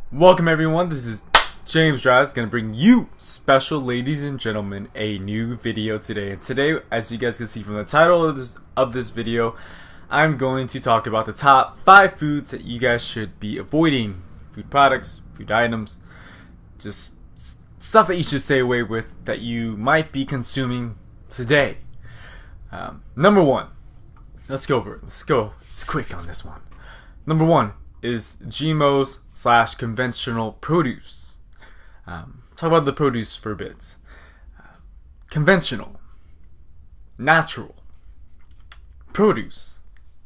Welcome everyone, this is James Drives, gonna bring you, special ladies and gentlemen, a new video today. And today, as you guys can see from the title of this video, I'm going to talk about the top 5 foods that you guys should be avoiding. Food products, food items, just stuff that you should stay away with that you might be consuming today. Number 1, let's go over it. It's quick on this one. Number 1 is GMOs / conventional produce. Talk about the produce for a bit. Conventional, natural, produce.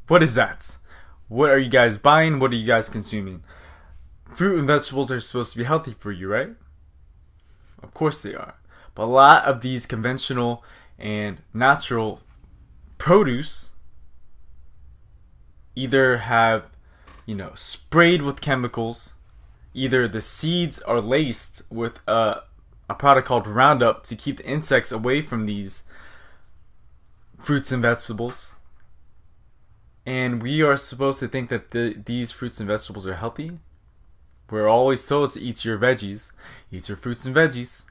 What is that? What are you guys buying? What are you guys consuming? Fruit and vegetables are supposed to be healthy for you, right? Of course they are. But a lot of these conventional and natural produce either have sprayed with chemicals. Either the seeds are laced with a product called Roundup to keep the insects away from these fruits and vegetables. And we are supposed to think that these fruits and vegetables are healthy. We're always told to eat your veggies, eat your fruits and veggies.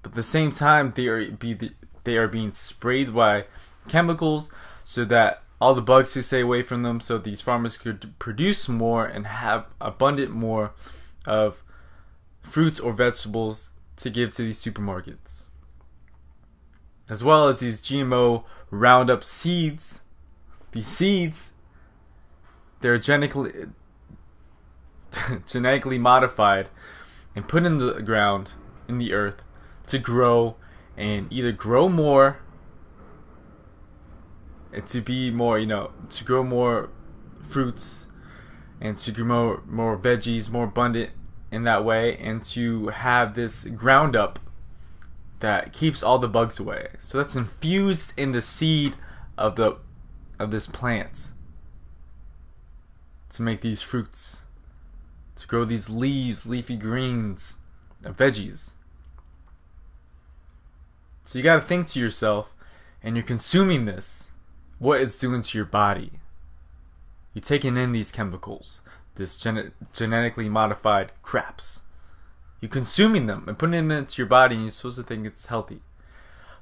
But at the same time, they are being sprayed by chemicals so that all the bugs to stay away from them, so these farmers could produce more and have abundant more of fruits or vegetables to give to these supermarkets. As well as these GMO Roundup seeds. These seeds, they're genetically modified and put in the ground, in the earth, to grow and either grow more and to be more, to grow more fruits and to grow more veggies, more abundant in that way, and to have this ground up that keeps all the bugs away. So that's infused in the seed of this plant to make these fruits, to grow these leaves, leafy greens, veggies. So you got to think to yourself, and you're consuming this, what it's doing to your body. You're taking in these chemicals, this genetically modified craps. You're consuming them and putting them into your body, and you're supposed to think it's healthy.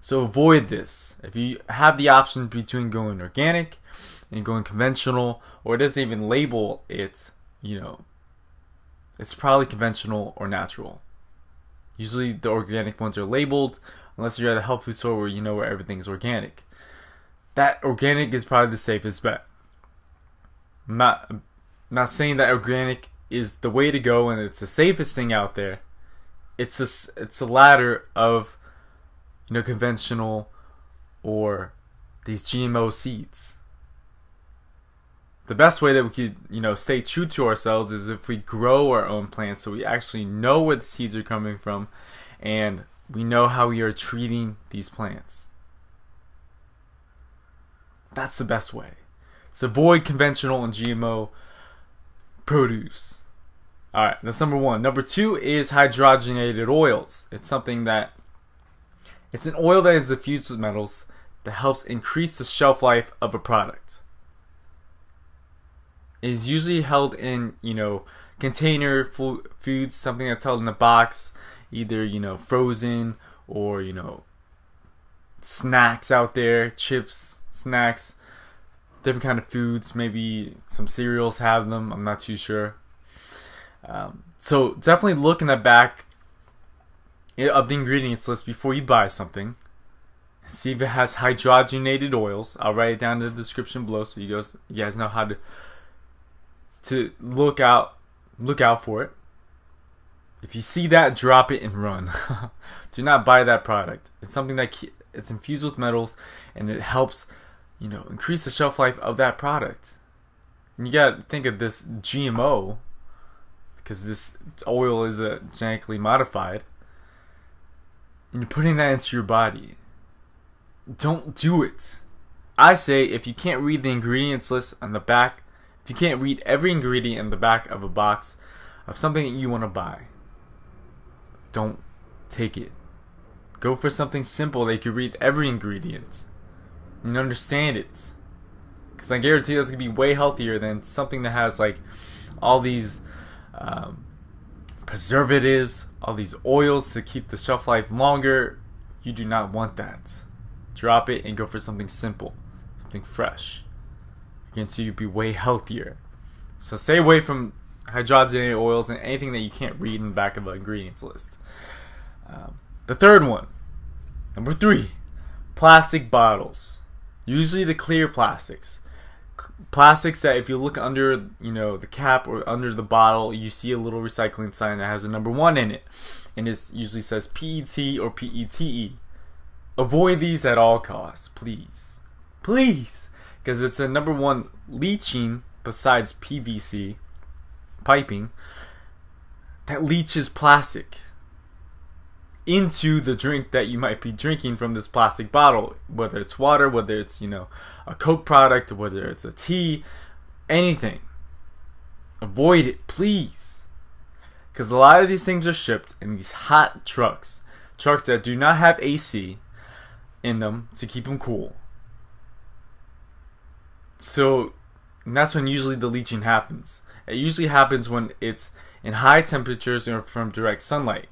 So avoid this. If you have the option between going organic and going conventional, or it doesn't even label it, it's probably conventional or natural. Usually the organic ones are labeled, unless you're at a health food store where everything is organic. That organic is probably the safest bet. I'm not saying that organic is the way to go and it's the safest thing out there. It's a ladder of conventional or these GMO seeds. The best way that we could stay true to ourselves is if we grow our own plants, so we actually know where the seeds are coming from and we know how we are treating these plants. That's the best way. So avoid conventional and GMO produce. Alright, that's number 1. Number 2 is hydrogenated oils. It's an oil that is infused with metals that helps increase the shelf life of a product. It is usually held in, container foods, something that's held in a box, either, frozen or, snacks out there, chips, snacks, different kind of foods. Maybe some cereals have them. I'm not too sure. So definitely look in the back of the ingredients list before you buy something. See if it has hydrogenated oils. I'll write it down in the description below so you guys know how to look out for it. If you see that, drop it and run. Do not buy that product. It's something that it's infused with metals, and it helps increase the shelf life of that product. And you gotta think of this GMO, because this oil is genetically modified, and you're putting that into your body. Don't do it. I say, if you can't read the ingredients list on the back, if you can't read every ingredient in the back of a box of something that you want to buy, don't take it. Go for something simple that you can read every ingredient and understand it. Because I guarantee that's going to be way healthier than something that has all these preservatives, all these oils to keep the shelf life longer. You do not want that. Drop it and go for something simple, something fresh. I guarantee you'll be way healthier. So stay away from hydrogenated oils and anything that you can't read in the back of an ingredients list. The third one, number 3, plastic bottles. Usually the clear plastics. Plastics that if you look under, the cap or under the bottle, you see a little recycling sign that has a number 1 in it. And it usually says PET or PETE. Avoid these at all costs, please. Please! Because it's a number 1 leaching besides PVC piping that leaches plastic into the drink that you might be drinking from this plastic bottle, whether it's water, whether it's a Coke product, whether it's a tea, anything. Avoid it, please, because a lot of these things are shipped in these hot trucks that do not have AC in them to keep them cool. So and that's when usually the leaching happens. It usually happens when it's in high temperatures or from direct sunlight.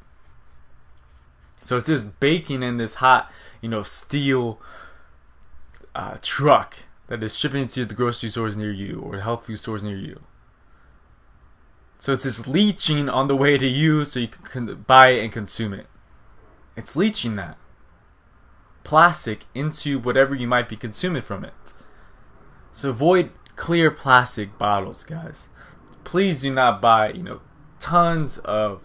So it's just baking in this hot, steel truck that is shipping to the grocery stores near you or the health food stores near you. So it's this leaching on the way to you so you can buy it and consume it. It's leaching that plastic into whatever you might be consuming from it. So avoid clear plastic bottles, guys. Please do not buy, tons of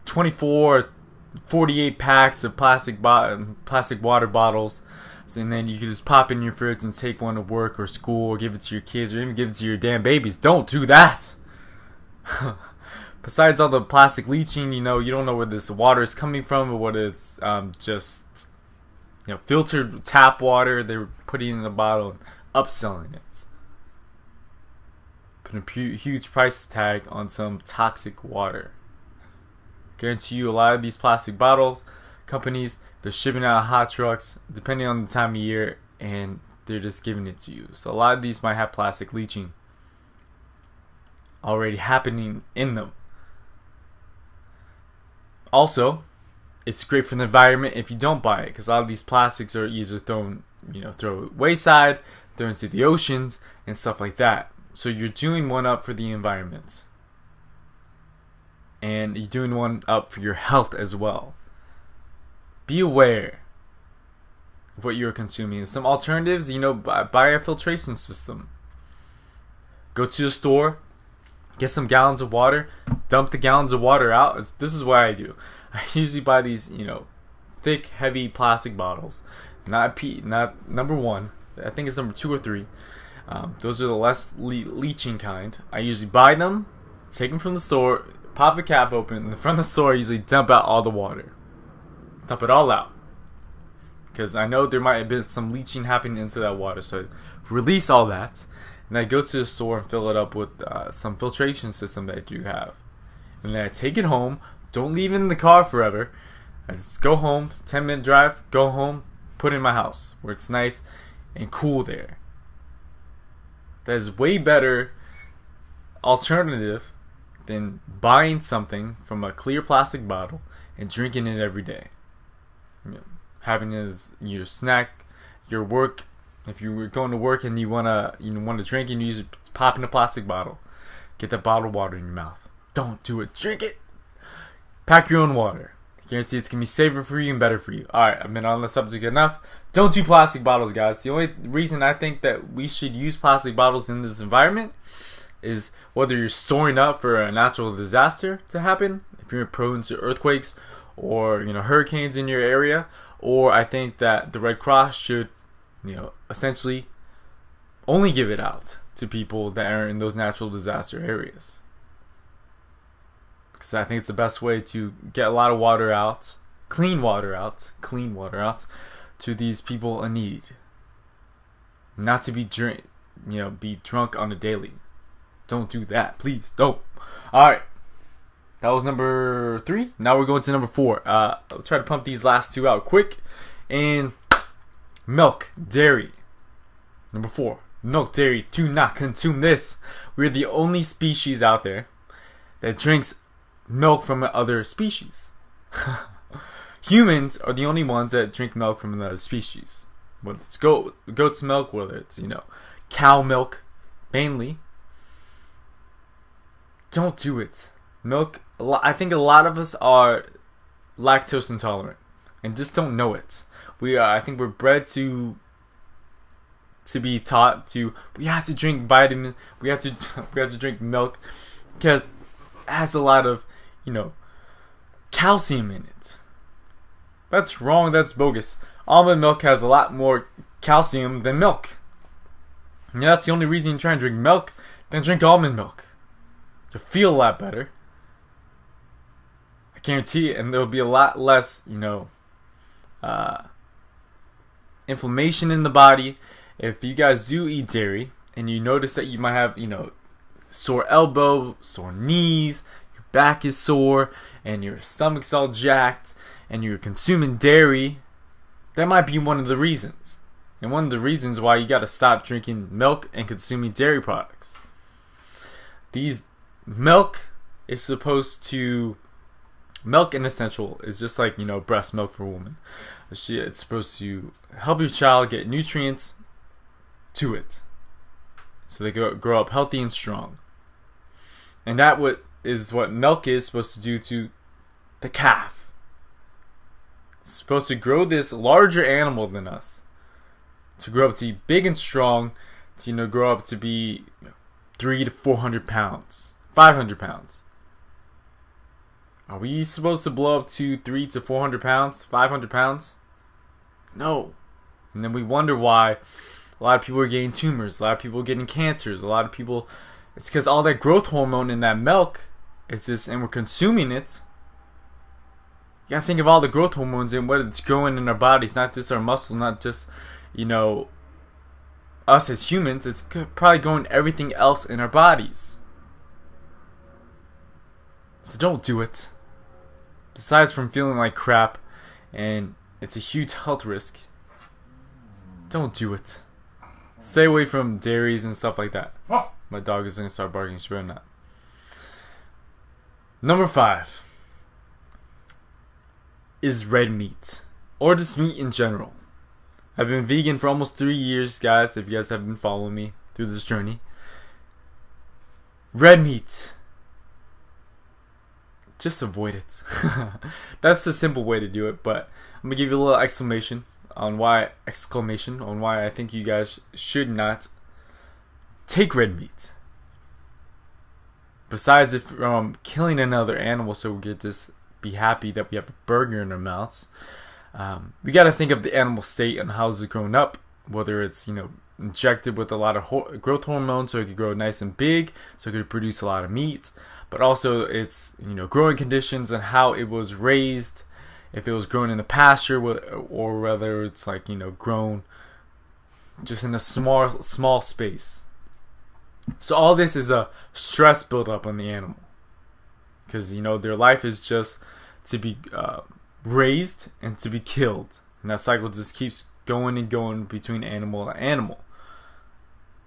24, 48 packs of plastic water bottles, and then you can just pop in your fridge and take one to work or school or give it to your kids or even give it to your damn babies. Don't do that. Besides all the plastic leaching, you don't know where this water is coming from or whether it's just filtered tap water they're putting in the bottle and upselling it. Put a huge price tag on some toxic water. Guarantee you a lot of these plastic bottles companies, they're shipping out hot trucks depending on the time of year and they're just giving it to you. So a lot of these might have plastic leaching already happening in them. Also, it's great for the environment if you don't buy it, because a lot of these plastics are either thrown wayside, thrown into the oceans and stuff like that. So you're doing one up for the environment. And you're doing one up for your health as well. Be aware of what you're consuming. Some alternatives, buy a filtration system. Go to the store, get some gallons of water, dump the gallons of water out. This is what I do. I usually buy these, thick, heavy plastic bottles. Not number 1. I think it's number 2 or 3. Those are the less leaching kind. I usually buy them, take them from the store, pop the cap open, and from the store I usually dump out all the water. Dump it all out. Because I know there might have been some leaching happening into that water. So I release all that. And I go to the store and fill it up with some filtration system that I do have. And then I take it home. Don't leave it in the car forever. I just go home, 10-minute drive, go home, put it in my house where it's nice and cool there. That is way better alternative than buying something from a clear plastic bottle and drinking it every day. Having it as your snack, your work. If you were going to work and you wanna drink and you use pop in a plastic bottle, get that bottled water in your mouth. Don't do it. Drink it. Pack your own water. I guarantee it's gonna be safer for you and better for you. Alright, I've been on the subject enough. Don't do plastic bottles, guys. The only reason I think that we should use plastic bottles in this environment is whether you're storing up for a natural disaster to happen, if you're prone to earthquakes or hurricanes in your area, or I think that the Red Cross should essentially only give it out to people that are in those natural disaster areas. Because I think it's the best way to get a lot of water out, clean water out to these people in need. Not to be drunk on a daily. Don't do that, please. Don't. Alright. That was number 3. Now we're going to number 4. I'll try to pump these last 2 out quick. And milk, dairy. Number 4. Milk, dairy, do not consume this. We're the only species out there that drinks milk from other species. Humans are the only ones that drink milk from another species. Whether it's goat's milk, whether it's, cow milk, mainly. Don't do it. Milk, I think a lot of us are lactose intolerant and just don't know it. I think we're bred to be taught we have to drink vitamin, we have to drink milk because it has a lot of, calcium in it. That's wrong, that's bogus. Almond milk has a lot more calcium than milk. And that's the only reason you try and drink milk, then drink almond milk. You'll feel a lot better. I guarantee it, and there'll be a lot less, inflammation in the body. If you guys do eat dairy and you notice that you might have, sore elbow, sore knees, your back is sore, and your stomach's all jacked, and you're consuming dairy, that might be one of the reasons. And one of the reasons why you gotta stop drinking milk and consuming dairy products. Milk in essential is just like, breast milk for a woman. It's supposed to help your child get nutrients to it, so they grow up healthy and strong. And that is what milk is supposed to do to the calf. It's supposed to grow this larger animal than us, to grow up to be big and strong, to grow up to be 300 to 400 pounds, 500 pounds. Are we supposed to blow up to 300 to 400 pounds, 500 pounds? No. And then we wonder why a lot of people are getting tumors, a lot of people are getting cancers, a lot of people, it's because all that growth hormone in that milk is just, and we're consuming it. You gotta think of all the growth hormones and what it's growing in our bodies, not just our muscle, not just, us as humans. It's probably growing everything else in our bodies. So don't do it. Besides from feeling like crap, and it's a huge health risk, don't do it. Stay away from dairies and stuff like that. My dog is going to start barking. She better not. Number 5 is red meat, or just meat in general. I've been vegan for almost 3 years, guys, if you guys have been following me through this journey. Red meat, just avoid it. That's the simple way to do it, but I'm going to give you a little exclamation on why I think you guys should not take red meat. Besides killing another animal so we get to be happy that we have a burger in our mouths, we got to think of the animal state and how it's grown up, whether it's injected with a lot of growth hormones so it could grow nice and big, so it could produce a lot of meat, but also its growing conditions and how it was raised. If it was grown in the pasture, or whether it's grown just in a small space. So all this is a stress buildup on the animal, because their life is just to be raised and to be killed, and that cycle just keeps going and going between animal and animal.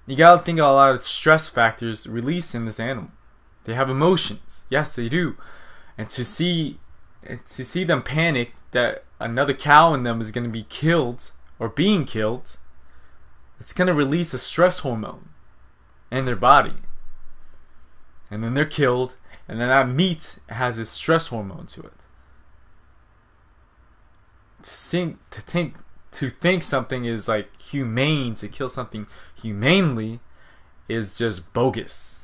You gotta think of a lot of stress factors released in this animal. They have emotions, yes, they do, and to see them panic that another cow in them is going to be killed or being killed, it's going to release a stress hormone in their body. And then they're killed, and then that meat has this stress hormone to it. To think something is humane, to kill something humanely, is just bogus.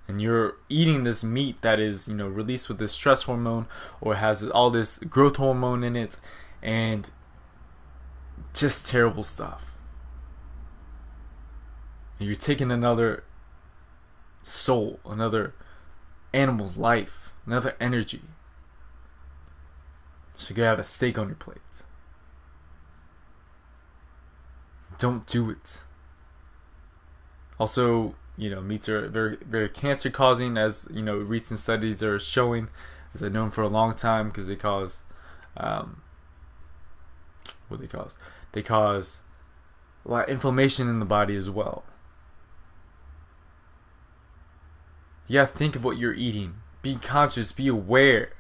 And you're eating this meat that is, released with this stress hormone, or has all this growth hormone in it, and just terrible stuff. And you're taking another soul, another animal's life, another energy. So you have a steak on your plate. Don't do it. Also, meats are very, very cancer causing, as recent studies are showing, as I've known for a long time, because they cause They cause a lot of inflammation in the body as well. You gotta think of what you're eating. Be conscious, be aware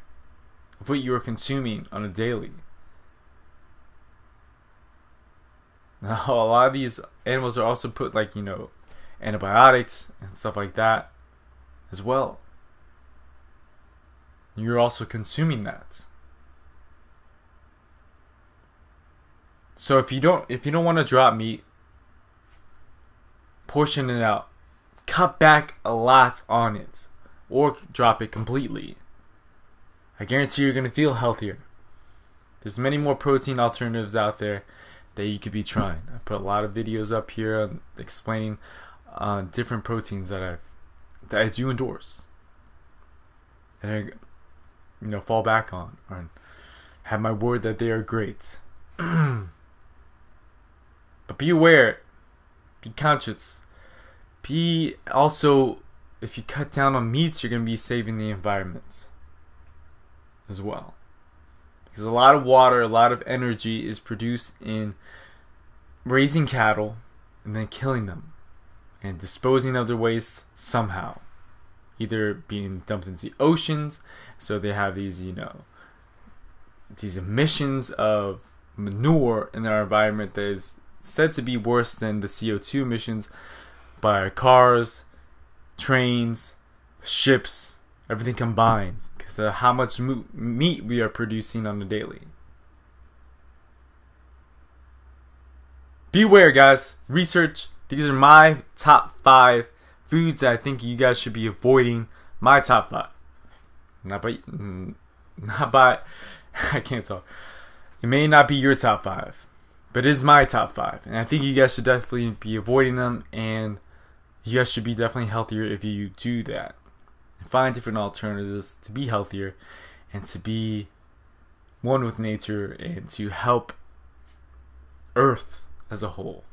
of what you're consuming on a daily. Now, a lot of these animals are also put, like, antibiotics and stuff like that as well. You're also consuming that. So if you don't want to drop meat, portion it out. Cut back a lot on it, or drop it completely. I guarantee you're going to feel healthier. There's many more protein alternatives out there that you could be trying. I put a lot of videos up here explaining different proteins that I do endorse, and I fall back on, or have my word that they are great. But be aware, be conscious. Be also, if you cut down on meats, you're going to be saving the environment as well. Because a lot of water, a lot of energy is produced in raising cattle and then killing them and disposing of their waste somehow. Either being dumped into oceans, so they have these, these emissions of manure in our environment that is said to be worse than the CO2 emissions by our cars, trains, ships, everything combined, because of how much meat we are producing on a daily. Beware, guys. Research. These are my top 5 foods that I think you guys should be avoiding. My top 5. Not by I can't talk. It may not be your top 5, but it is my top 5. And I think you guys should definitely be avoiding them, and you guys should be definitely healthier if you do that. And find different alternatives to be healthier and to be one with nature and to help Earth as a whole.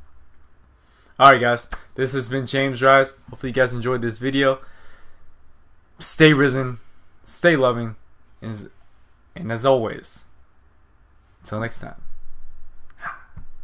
Alright, guys, this has been James Rise. Hopefully you guys enjoyed this video. Stay risen, stay loving, and as always, until next time.